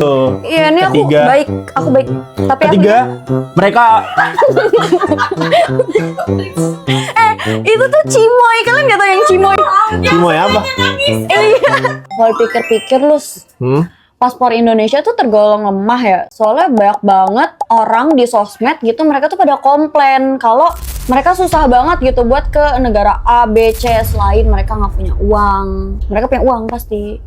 Tuh. Iya, ini Ketiga. aku baik. Tapi Ketiga, mereka itu tuh cimoy, kalian nggak tahu yang cimoy? Cimoy apa? Iya. Kalau pikir-pikir lu, paspor Indonesia tuh tergolong lemah ya. Soalnya banyak banget orang di sosmed gitu, mereka tuh pada komplain kalau mereka susah banget gitu buat ke negara A, B, C selain mereka nggak punya uang. Mereka punya uang pasti.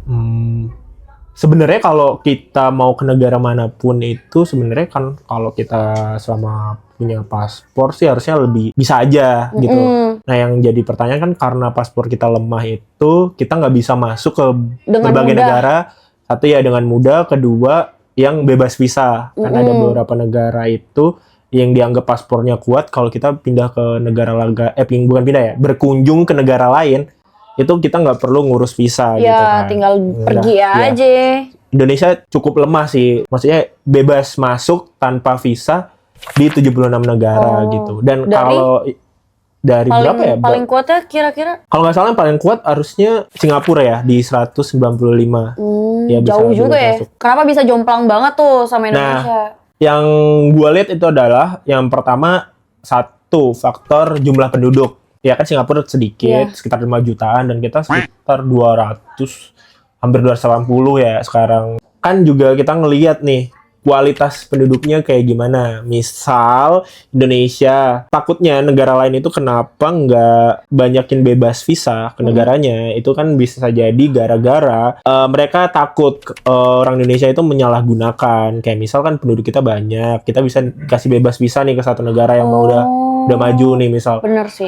Sebenarnya kalau kita mau ke negara manapun itu sebenarnya kan kalau kita selama punya paspor sih harusnya lebih bisa aja gitu. Nah yang jadi pertanyaan kan karena paspor kita lemah itu kita nggak bisa masuk ke Dengan berbagai mudah. negara. Satu ya dengan mudah, kedua yang bebas visa. Karena ada beberapa negara itu yang dianggap paspornya kuat kalau kita pindah ke negara bukan pindah ya, berkunjung ke negara lain. Itu kita nggak perlu ngurus visa gitu Ya kan. tinggal pergi Iya. aja. Indonesia cukup lemah sih. Maksudnya bebas masuk tanpa visa di 76 negara gitu. Dan kalau dari berapa ya? Paling kuatnya kira-kira? Kalau nggak salah yang paling kuat harusnya Singapura ya di 195. Ya, bisa Jauh juga ya. masuk. Kenapa bisa jomplang banget tuh sama Indonesia? Yang gue lihat itu adalah yang pertama satu faktor jumlah penduduk. Ya kan Singapura sedikit, sekitar 5 jutaan dan kita sekitar 200, hampir 280 ya sekarang. Kan juga kita ngelihat nih kualitas penduduknya kayak gimana. Misal Indonesia, takutnya negara lain itu kenapa nggak banyakin bebas visa ke negaranya. Itu kan bisa jadi gara-gara mereka takut orang Indonesia itu menyalahgunakan. Kayak misal kan penduduk kita banyak, kita bisa kasih bebas visa nih ke satu negara yang mau udah maju nih misal. Bener sih.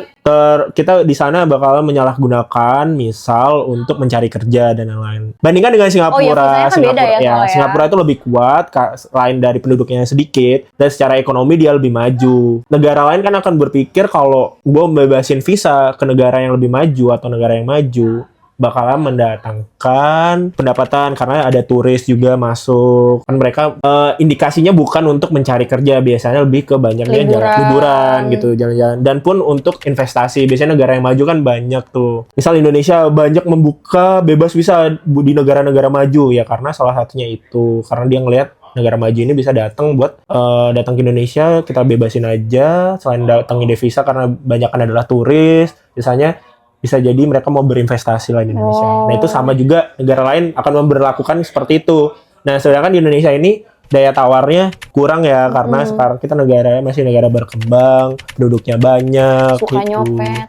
Kita di sana bakalan menyalahgunakan misal untuk mencari kerja dan lain-lain. Bandingkan dengan Singapura, visanya kan beda ya soalnya. Singapura itu lebih kuat selain dari penduduknya sedikit dan secara ekonomi dia lebih maju. Negara lain kan akan berpikir kalau gue bebasin visa ke negara yang lebih maju atau negara yang maju bakalan mendatangkan pendapatan karena ada turis juga masuk. Kan mereka indikasinya bukan untuk mencari kerja, biasanya lebih ke banyaknya liburan gitu, jalan-jalan. Dan pun untuk investasi, biasanya negara yang maju kan banyak tuh. Misal Indonesia banyak membuka bebas visa di negara-negara maju ya karena salah satunya itu. Karena dia ngelihat negara maju ini bisa datang buat datang ke Indonesia, kita bebasin aja selain datangin devisa karena banyakan adalah turis, biasanya bisa jadi mereka mau berinvestasi lah di Indonesia. Nah itu sama juga negara lain akan memberlakukan seperti itu. Nah sedangkan di Indonesia ini daya tawarnya kurang ya karena sekarang kita masih negara berkembang, penduduknya banyak. Suka gitu. nyopet.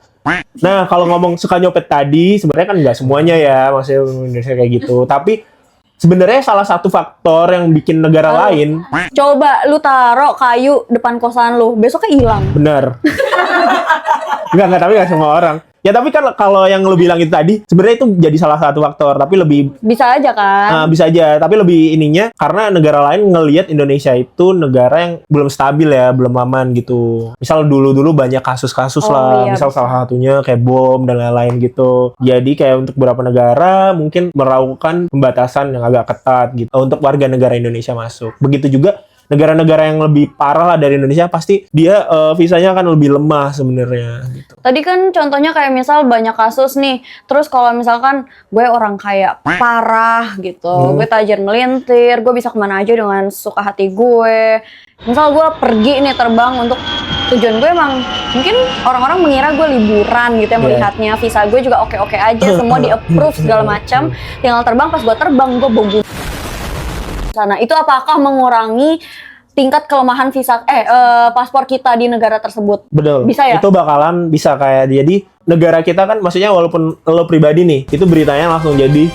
Nah kalau ngomong suka nyopet tadi sebenarnya kan nggak semuanya ya, maksudnya Indonesia kayak gitu. Tapi sebenarnya salah satu faktor yang bikin negara lain. Coba lu taruh kayu depan kosan lu, besoknya hilang. Bener. Enggak, tapi nggak semua orang. Ya tapi kan kalau yang lu bilang itu tadi sebenarnya itu jadi salah satu faktor, tapi lebih bisa aja kan? Bisa aja, tapi lebih ininya karena negara lain ngelihat Indonesia itu negara yang belum stabil ya, belum aman gitu. Misal dulu banyak kasus-kasus lah, misal salah satunya kayak bom dan lain-lain gitu. Jadi kayak untuk beberapa negara mungkin melakukan pembatasan yang agak ketat gitu untuk warga negara Indonesia masuk. Begitu juga negara-negara yang lebih parah lah dari Indonesia pasti dia visanya akan lebih lemah sebenarnya gitu. Tadi kan contohnya kayak misal banyak kasus nih, terus kalau misalkan gue orang kaya parah gitu, gue tajir melintir, gue bisa kemana aja dengan suka hati gue. Misal gue pergi nih terbang untuk tujuan gue emang mungkin orang-orang mengira gue liburan gitu ya melihatnya, visa gue juga oke-oke aja, semua di approve segala macam, tinggal terbang. Pas gue terbang gue bonggu sana. Itu apakah mengurangi tingkat kelemahan visa paspor kita di negara tersebut? Betul. Bisa ya? Itu bakalan bisa kayak jadi negara kita kan maksudnya walaupun lo pribadi nih, itu beritanya langsung jadi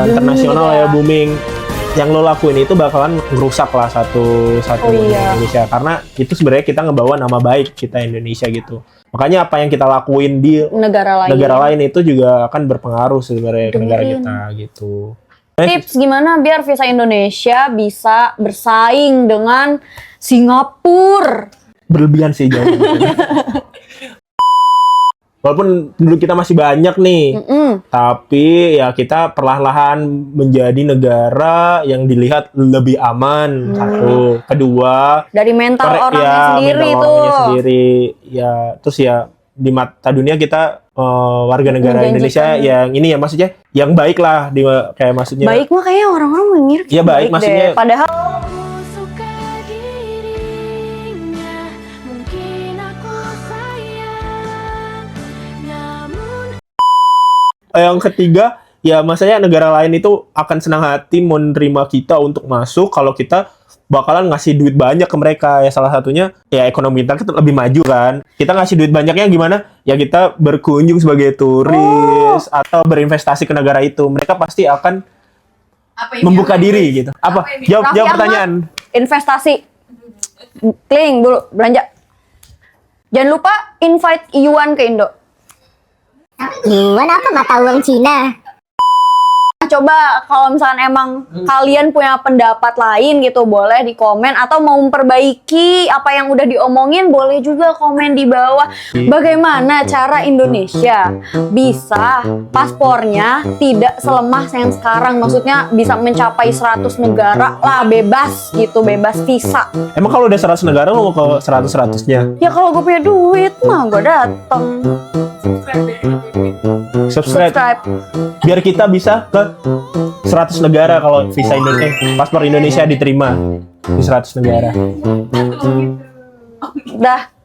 internasional ya, booming. Yang lo lakuin itu bakalan ngerusak lah satu Indonesia karena itu sebenarnya kita ngebawa nama baik kita Indonesia gitu. Makanya apa yang kita lakuin di negara lain itu juga akan berpengaruh sebenarnya ke negara kita gitu. Tips gimana biar visa Indonesia bisa bersaing dengan Singapura? Berlebihan sih jauh. Walaupun penduduk kita masih banyak nih, tapi ya kita perlahan-lahan menjadi negara yang dilihat lebih aman. Satu, kedua dari mental orangnya sendiri mental tuh. Orangnya sendiri, ya terus ya di mata dunia kita warga negara Menjanjikan. Indonesia yang ini ya maksudnya yang baik lah di kayak maksudnya. Baik mah kayaknya orang-orang mengira kita Iya, baik, maksudnya- deh. Padahal Suka dirinya, mungkin aku sayang, namun Yang ketiga, ya maksudnya negara lain itu akan senang hati menerima kita untuk masuk kalau kita bakalan ngasih duit banyak ke mereka. Ya salah satunya ya ekonomi kita lebih maju kan. Kita ngasih duit banyaknya gimana? Ya kita berkunjung sebagai turis atau berinvestasi ke negara itu. Mereka pasti akan membuka diri gitu. Apa? Jawab Raffi Ahmad, pertanyaan. investasi. Kling dulu belanja. Jangan lupa invite Yuan ke Indo. Yuan apa mata uang Cina? Coba kalau misalnya emang kalian punya pendapat lain gitu, boleh di komen, atau mau memperbaiki apa yang udah diomongin, boleh juga komen di bawah. Bagaimana cara Indonesia bisa paspornya tidak selemah yang sekarang, maksudnya bisa mencapai 100 negara lah, bebas gitu, bebas visa. Emang kalau udah 100 negara lo mau ke 100-100-nya? Ya kalau gue punya duit mah gue dateng. Subscribe. Biar kita bisa ke 100 negara kalau visa Indonesia, paspor Indonesia diterima di 100 negara. Dah.